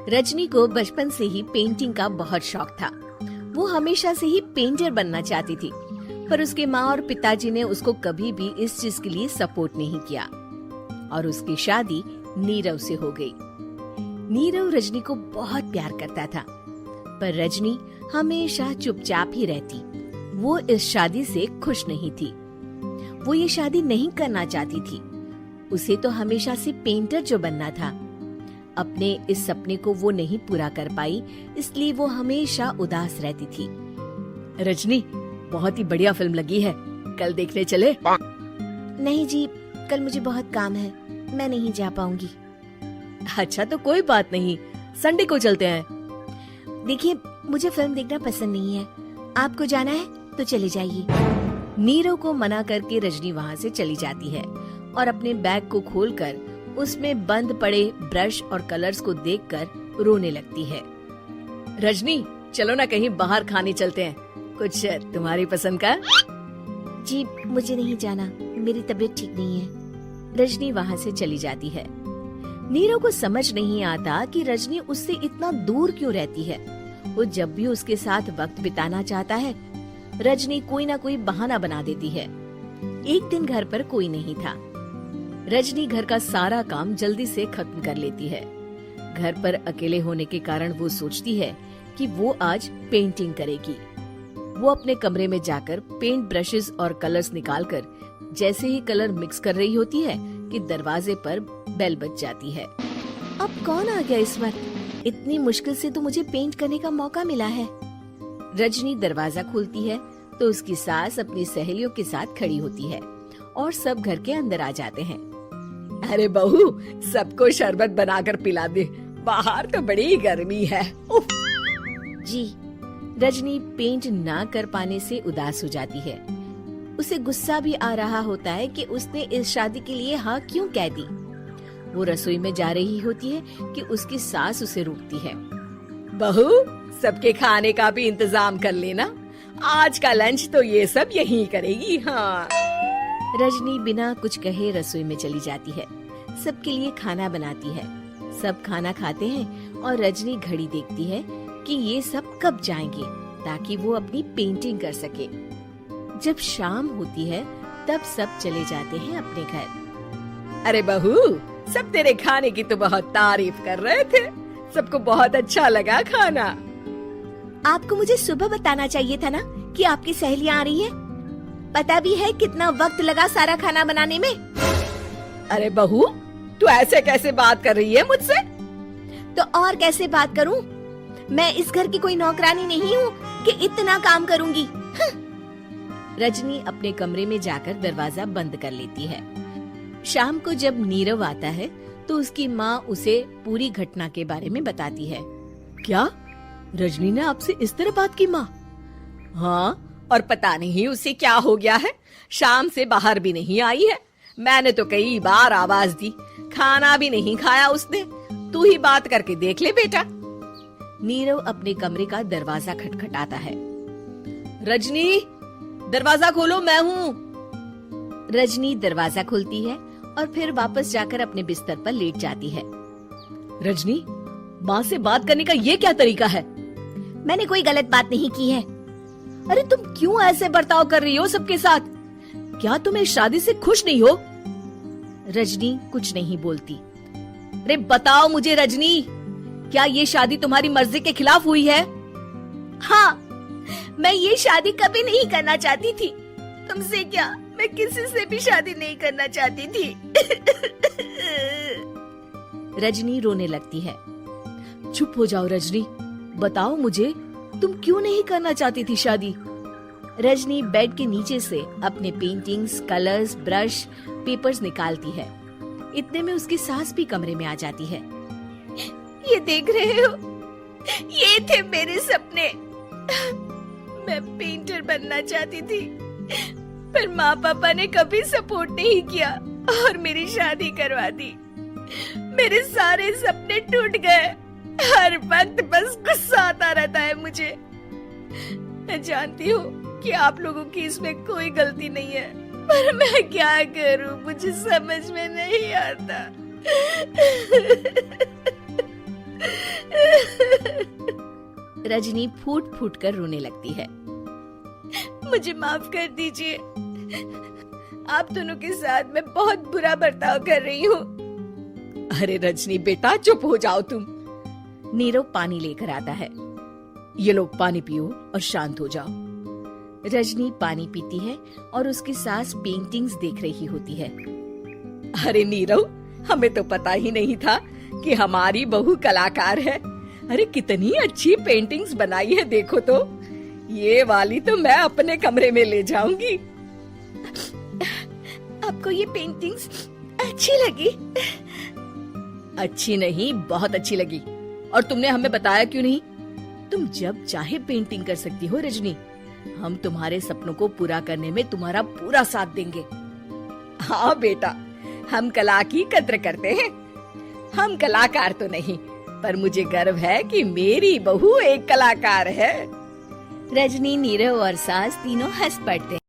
रजनी को बचपन से ही पेंटिंग का बहुत शौक था। वो हमेशा से ही पेंटर बनना चाहती थी, पर उसके माँ और पिताजी ने उसको कभी भी इस चीज के लिए सपोर्ट नहीं किया और उसकी शादी नीरव से हो गई। नीरव रजनी को बहुत प्यार करता था, पर रजनी हमेशा चुपचाप ही रहती। वो इस शादी से खुश नहीं थी। वो ये शादी नहीं करना चाहती थी। उसे तो हमेशा से पेंटर जो बनना था। अपने इस सपने को वो नहीं पूरा कर पाई, इसलिए वो हमेशा उदास रहती थी। रजनी, बहुत ही बढ़िया फिल्म लगी है, कल देखने चले? नहीं जी, कल मुझे बहुत काम है, मैं नहीं जा पाऊंगी। अच्छा तो कोई बात नहीं, संडे को चलते हैं। देखिए, मुझे फिल्म देखना पसंद नहीं है। आपको जाना है तो चले जाइए। नीरव को मना करके रजनी वहाँ से चली जाती है और अपने बैग को खोलकर उसमें बंद पड़े ब्रश और कलर्स को देखकर रोने लगती है। रजनी, चलो ना कहीं बाहर खाने चलते हैं, कुछ तुम्हारी पसंद का। जी मुझे नहीं जाना, मेरी तबीयत ठीक नहीं है। रजनी वहाँ से चली जाती है। नीरव को समझ नहीं आता कि रजनी उससे इतना दूर क्यों रहती है। वो जब भी उसके साथ वक्त बिताना चाहता है, रजनी कोई ना कोई बहाना बना देती है। एक दिन घर पर कोई नहीं था। रजनी घर का सारा काम जल्दी से खत्म कर लेती है। घर पर अकेले होने के कारण वो सोचती है कि वो आज पेंटिंग करेगी। वो अपने कमरे में जाकर पेंट ब्रशेस और कलर्स निकालकर जैसे ही कलर मिक्स कर रही होती है कि दरवाजे पर बेल बज जाती है। अब कौन आ गया इस वक्त? इतनी मुश्किल से तो मुझे पेंट करने का मौका मिला है। रजनी दरवाजा खोलती है तो उसकी सास अपनी सहेलियों के साथ खड़ी होती है और सब घर के अंदर आ जाते हैं। अरे बहू, सबको शरबत बनाकर पिला दे, बाहर तो बड़ी गर्मी है। उफ। जी। रजनी पेंट ना कर पाने से उदास हो जाती है। उसे गुस्सा भी आ रहा होता है कि उसने इस शादी के लिए हाँ क्यों कह दी। वो रसोई में जा रही होती है कि उसकी सास उसे रोकती है। बहू, सबके खाने का भी इंतजाम कर लेना, आज का लंच तो ये सब यहीं करेगी। हाँ। रजनी बिना कुछ कहे रसोई में चली जाती है। सबके लिए खाना बनाती है। सब खाना खाते हैं और रजनी घड़ी देखती है कि ये सब कब जाएंगे ताकि वो अपनी पेंटिंग कर सके। जब शाम होती है तब सब चले जाते हैं अपने घर। अरे बहू, सब तेरे खाने की तो बहुत तारीफ कर रहे थे, सबको बहुत अच्छा लगा खाना। आपको मुझे सुबह बताना चाहिए था ना कि आपकी सहेलियां आ रही है। पता भी है कितना वक्त लगा सारा खाना बनाने में। अरे बहू, तू ऐसे कैसे बात कर रही है मुझसे? तो और कैसे बात करूं? मैं इस घर की कोई नौकरानी नहीं हूँ कि इतना काम करूंगी। रजनी अपने कमरे में जाकर दरवाजा बंद कर लेती है। शाम को जब नीरव आता है तो उसकी माँ उसे पूरी घटना के बारे में बताती है। क्या रजनी ने आपसे इस तरह बात की? माँ, हाँ, और पता नहीं उसे क्या हो गया है, शाम से बाहर भी नहीं आई है। मैंने तो कई बार आवाज दी, खाना भी नहीं खाया उसने। तू ही बात करके देख ले बेटा। नीरव अपने कमरे का दरवाजा खटखटाता है। रजनी, दरवाजा खोलो, मैं हूँ। रजनी दरवाजा खोलती है और फिर वापस जाकर अपने बिस्तर पर लेट जाती है। रजनी, माँ से बात करने का ये क्या तरीका है? मैंने कोई गलत बात नहीं की है। अरे तुम क्यों ऐसे बर्ताव कर रही हो सबके साथ? क्या तुम इस शादी से खुश नहीं हो? रजनी कुछ नहीं बोलती। अरे बताओ मुझे रजनी, क्या ये शादी तुम्हारी मर्जी के खिलाफ हुई है? हाँ, मैं ये शादी कभी नहीं करना चाहती थी। तुमसे क्या, मैं किसी से भी शादी नहीं करना चाहती थी। रजनी रोने लगती है। चुप हो जाओ रजनी, बताओ मुझे, तुम क्यों नहीं करना चाहती थी शादी? रजनी बेड के नीचे से अपने पेंटिंग्स, कलर्स, ब्रश, पेपर्स निकालती है। इतने में उसकी सास भी कमरे में आ जाती है। ये देख रहे हो, ये थे मेरे सपने। मैं पेंटर बनना चाहती थी, पर माँ पापा ने कभी सपोर्ट नहीं किया और मेरी शादी करवा दी। मेरे सारे सपने टूट गए। हर वक्त बस गुस्सा आता रहता है मुझे। मैं जानती हूँ कि आप लोगों की इसमें कोई गलती नहीं है, पर मैं क्या करूँ, मुझे समझ में नहीं आता। रजनी फूट फूट कर रोने लगती है। मुझे माफ कर दीजिए, आप दोनों के साथ मैं बहुत बुरा बर्ताव कर रही हूँ। अरे रजनी बेटा चुप हो जाओ तुम। नीरव पानी लेकर आता है। ये लो पानी पियो और शांत हो जाओ। रजनी पानी पीती है और उसकी सास पेंटिंग्स देख रही होती है। अरे नीरव, हमें तो पता ही नहीं था कि हमारी बहू कलाकार है। अरे कितनी अच्छी पेंटिंग्स बनाई है, देखो तो। ये वाली तो मैं अपने कमरे में ले जाऊंगी। आपको ये पेंटिंग्स अच्छी लगी? अच्छी नहीं, बहुत अच्छी लगी। और तुमने हमें बताया क्यों नहीं? तुम जब चाहे पेंटिंग कर सकती हो रजनी। हम तुम्हारे सपनों को पूरा करने में तुम्हारा पूरा साथ देंगे। हाँ बेटा, हम कला की कद्र करते हैं। हम कलाकार तो नहीं, पर मुझे गर्व है कि मेरी बहू एक कलाकार है। रजनी, नीरव और सास तीनों हंस पड़ते हैं।